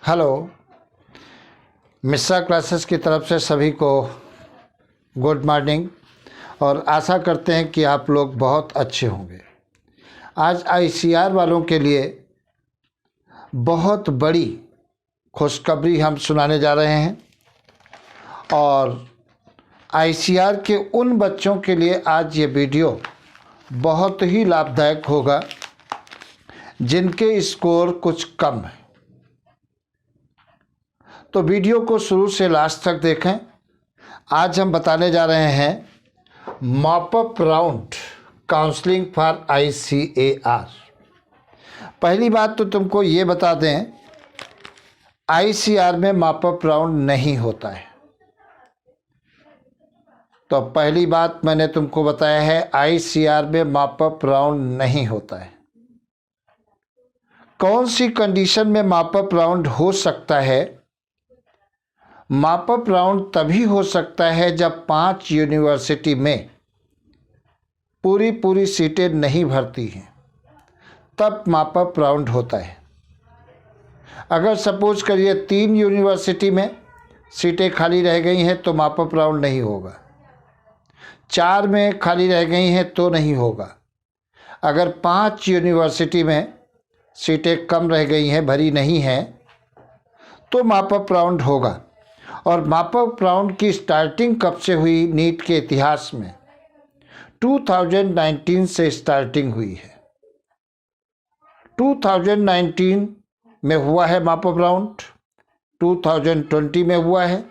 Hello. Mishra classes की तरफ से सभी को गुड मॉर्निंग और आशा करते हैं कि आप लोग बहुत अच्छे होंगे। आज आईसीआर वालों के लिए बहुत बड़ी खुशखबरी हम सुनाने जा रहे हैं और आईसीआर के उन बच्चों के लिए आज ये वीडियो बहुत ही लाभदायक होगा जिनके स्कोर कुछ कम है। तो वीडियो को शुरू से लास्ट तक देखें। आज हम बताने जा रहे हैं mop up round counselling for ICAR. पहली बात तो तुमको ये बता दें, आईसीआर में मॉप अप राउंड नहीं होता है। तो पहली बात मैंने तुमको बताया है, आईसीआर में मॉप अप राउंड नहीं होता है। कौन सी कंडीशन में मॉप अप राउंड हो सकता है? मॉप अप राउंड तभी हो सकता है जब 5 यूनिवर्सिटी में पूरी सीटें नहीं भरती हैं, तब मॉप अप राउंड होता है। अगर सपोज करिए 3 यूनिवर्सिटी में सीटें खाली रह गई हैं तो मॉप अप राउंड नहीं होगा। 4 में खाली रह गई हैं तो नहीं होगा। अगर 5 यूनिवर्सिटी में सीटें कम रह गई हैं, भरी नहीं हैं, तो मॉप अप राउंड होगा। और मॉप अप राउंड की स्टार्टिंग कब से हुई नीट के इतिहास में? 2019 से स्टार्टिंग हुई है। 2019 में हुआ है मॉप अप राउंड, 2020 में हुआ है।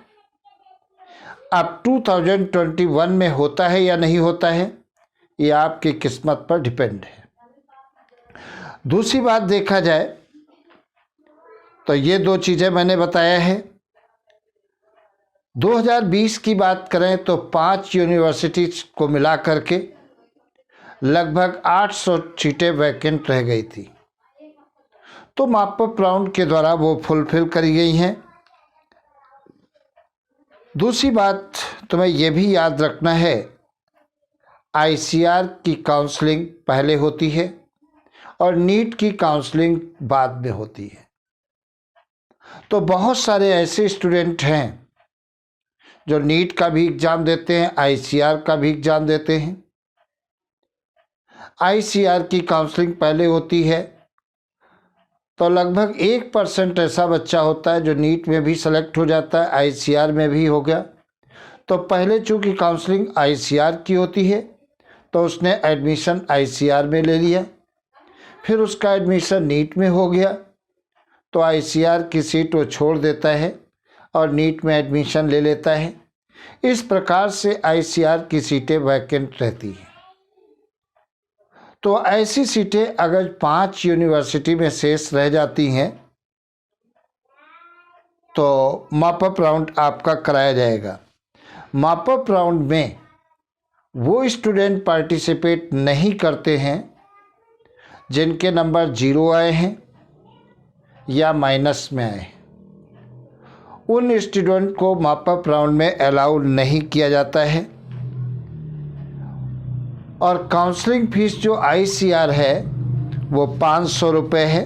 अब 2021 में होता है या नहीं होता है, ये आपकी किस्मत पर डिपेंड है। दूसरी बात देखा जाए तो ये 2 चीज़ें मैंने बताया है। 2020 की बात करें तो 5 यूनिवर्सिटी को मिला करके लगभग 800 सीटें वैकेंट रह गई थी, तो मॉप अप राउंड के द्वारा वो फुलफिल करी गई हैं। दूसरी बात तुम्हें ये भी याद रखना है, आईसीआर की काउंसलिंग पहले होती है और नीट की काउंसलिंग बाद में होती है। तो बहुत सारे ऐसे स्टूडेंट हैं जो नीट का भी एग्ज़ाम देते हैं, आईसीआर का भी एग्ज़ाम देते हैं। आईसीआर की काउंसलिंग पहले होती है तो लगभग 1% ऐसा बच्चा होता है जो नीट में भी सेलेक्ट हो जाता है, आईसीआर में भी हो गया। तो पहले चूँकि काउंसलिंग आईसीआर की होती है तो उसने एडमिशन आईसीआर में ले लिया, फिर उसका एडमिशन नीट में हो गया तो आईसीआर की सीट वो छोड़ देता है और नीट में एडमिशन ले लेता है। इस प्रकार से आईसीआर की सीटें वैकेंट रहती हैं। तो ऐसी सीटें अगर 5 यूनिवर्सिटी में शेष रह जाती हैं तो मॉप अप राउंड आपका कराया जाएगा। मॉप अप राउंड में वो स्टूडेंट पार्टिसिपेट नहीं करते हैं जिनके नंबर 0 आए हैं या माइनस में आए। उन स्टूडेंट को मॉप अप राउंड में अलाउ नहीं किया जाता है। और काउंसलिंग फीस जो आईसीआर है वो 500 रुपये है।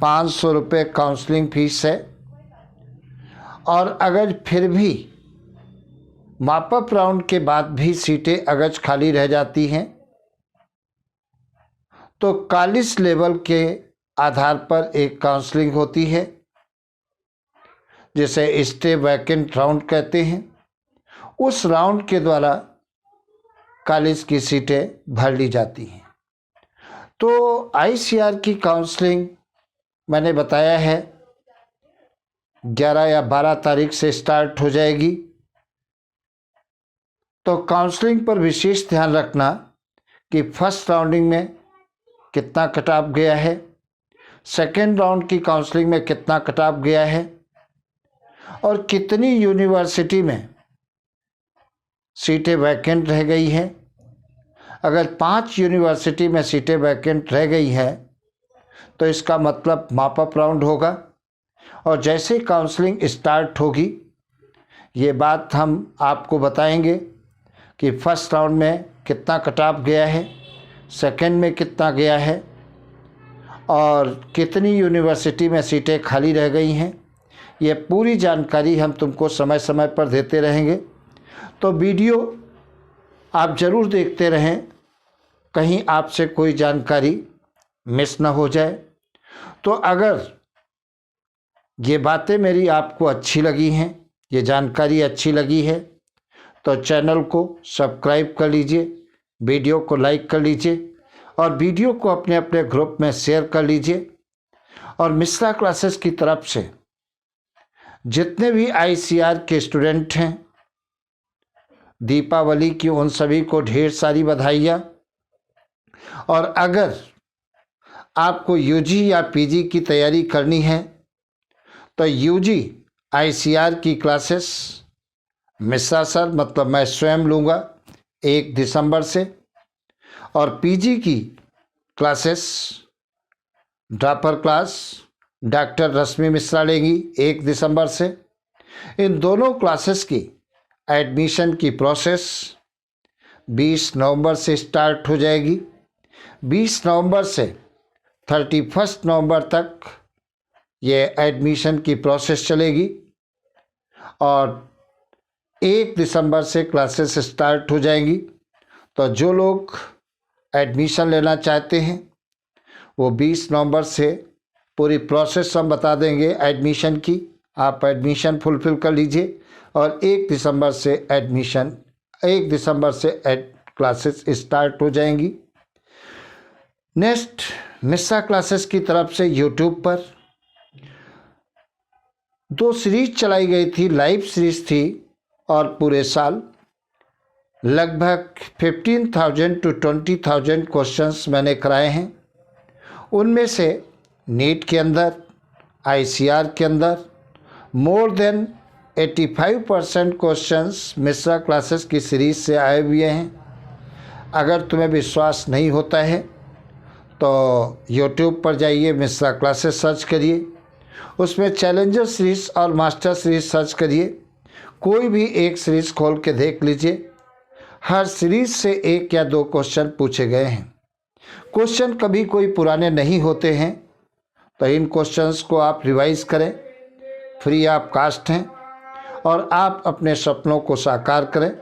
500 रुपये काउंसलिंग फीस है। और अगर फिर भी मॉप अप राउंड के बाद भी सीटें अगर खाली रह जाती हैं तो कॉलेज लेवल के आधार पर एक काउंसलिंग होती है जिसे स्टे वैकेंट राउंड कहते हैं। उस राउंड के द्वारा कॉलेज की सीटें भर ली जाती हैं। तो आईसीआर की काउंसलिंग मैंने बताया है 11 या 12 तारीख से स्टार्ट हो जाएगी। तो काउंसलिंग पर विशेष ध्यान रखना कि फर्स्ट राउंडिंग में कितना कट ऑफ गया है, सेकेंड राउंड की काउंसलिंग में कितना कट ऑफ गया है और कितनी यूनिवर्सिटी में सीटें वैकेंट रह गई हैं। अगर 5 यूनिवर्सिटी में सीटें वैकेंट रह गई हैं तो इसका मतलब मॉप अप राउंड होगा। और जैसे काउंसलिंग स्टार्ट होगी ये बात हम आपको बताएंगे कि फर्स्ट राउंड में कितना कट ऑफ गया है, सेकेंड में कितना गया है और कितनी यूनिवर्सिटी में सीटें खाली रह गई हैं ये पूरी जानकारी हम तुमको समय समय पर देते रहेंगे। तो वीडियो आप ज़रूर देखते रहें, कहीं आपसे कोई जानकारी मिस ना हो जाए। तो अगर ये बातें मेरी आपको अच्छी लगी हैं, ये जानकारी अच्छी लगी है, तो चैनल को सब्सक्राइब कर लीजिए, वीडियो को लाइक कर लीजिए और वीडियो को अपने अपने ग्रुप में शेयर कर लीजिए। और मिश्रा क्लासेस की तरफ से जितने भी ICR के स्टूडेंट हैं, दीपावली की उन सभी को ढेर सारी बधाइयाँ। और अगर आपको UG या PG की तैयारी करनी है तो UG ICR की क्लासेस मिश्रा सर मतलब मैं स्वयं लूँगा 1 दिसंबर से, और PG की क्लासेस ड्रॉपर क्लास डॉक्टर रश्मि मिश्रा लेंगी 1 दिसंबर से। इन दोनों क्लासेस की एडमिशन की प्रोसेस 20 नवंबर से स्टार्ट हो जाएगी। 20 नवंबर से 31 नवंबर तक ये एडमिशन की प्रोसेस चलेगी और 1 दिसंबर से क्लासेस स्टार्ट हो जाएंगी। तो जो लोग एडमिशन लेना चाहते हैं वो 20 नवंबर से पूरी प्रोसेस हम बता देंगे एडमिशन की, आप एडमिशन फुलफिल कर लीजिए और 1 दिसंबर से क्लासेस स्टार्ट हो जाएंगी। नेक्स्ट मिश्रा क्लासेस की तरफ से यूट्यूब पर 2 सीरीज चलाई गई थी, लाइव सीरीज थी, और पूरे साल लगभग 15,000 to 20,000 क्वेश्चंस मैंने कराए हैं। उनमें से नीट के अंदर, ICR के अंदर more than 85% questions Mishra classes की सीरीज से आए हुए हैं। अगर तुम्हें विश्वास नहीं होता है तो यूट्यूब पर जाइए, मिश्रा क्लासेस सर्च करिए, उसमें चैलेंजर सीरीज और मास्टर सीरीज सर्च करिए, कोई भी एक सीरीज खोल के देख लीजिए। हर सीरीज से 1 या 2 क्वेश्चन पूछे गए हैं। क्वेश्चन कभी कोई पुराने नहीं होते हैं, तो इन क्वेश्चंस को आप रिवाइज करें, फ्री ऑफ कास्ट हैं और आप अपने सपनों को साकार करें।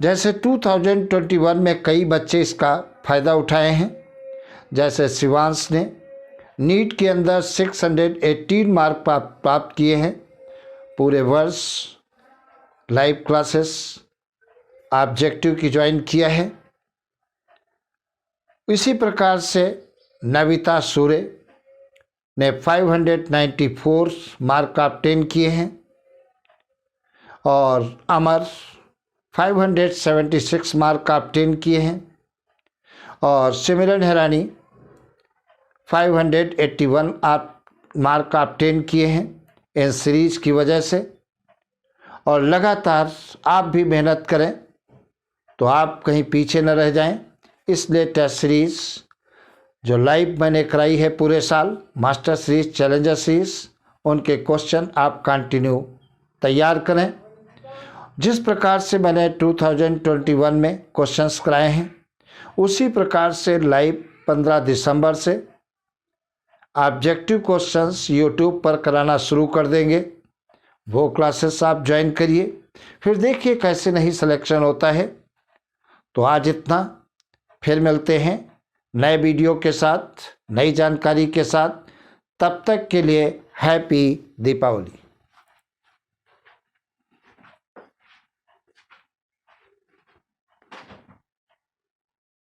जैसे 2021 में कई बच्चे इसका फ़ायदा उठाए हैं, जैसे शिवांश ने नीट के अंदर 618 मार्क प्राप्त किए हैं। पूरे वर्ष लाइव क्लासेस ऑब्जेक्टिव की ज्वाइन किया है। इसी प्रकार से नविता सूर्य ने 594 मार्क ऑब्टेन किए हैं और अमर 576 मार्क ऑब्टेन किए हैं और सिमरन हैरानी 581 मार्क ऑब्टेन किए हैं इन सीरीज की वजह से। और लगातार आप भी मेहनत करें तो आप कहीं पीछे न रह जाएं। इसलिए टेस्ट सीरीज़ जो लाइव मैंने कराई है पूरे साल, मास्टर सीरीज, चैलेंजर सीरीज, उनके क्वेश्चन आप कंटिन्यू तैयार करें। जिस प्रकार से मैंने 2021 में क्वेश्चंस कराए हैं उसी प्रकार से लाइव 15 दिसंबर से ऑब्जेक्टिव क्वेश्चंस यूट्यूब पर कराना शुरू कर देंगे। वो क्लासेस आप ज्वाइन करिए, फिर देखिए कैसे नहीं सिलेक्शन होता है। तो आज इतना, फिर मिलते हैं नए वीडियो के साथ, नई जानकारी के साथ। तब तक के लिए हैप्पी दीपावली।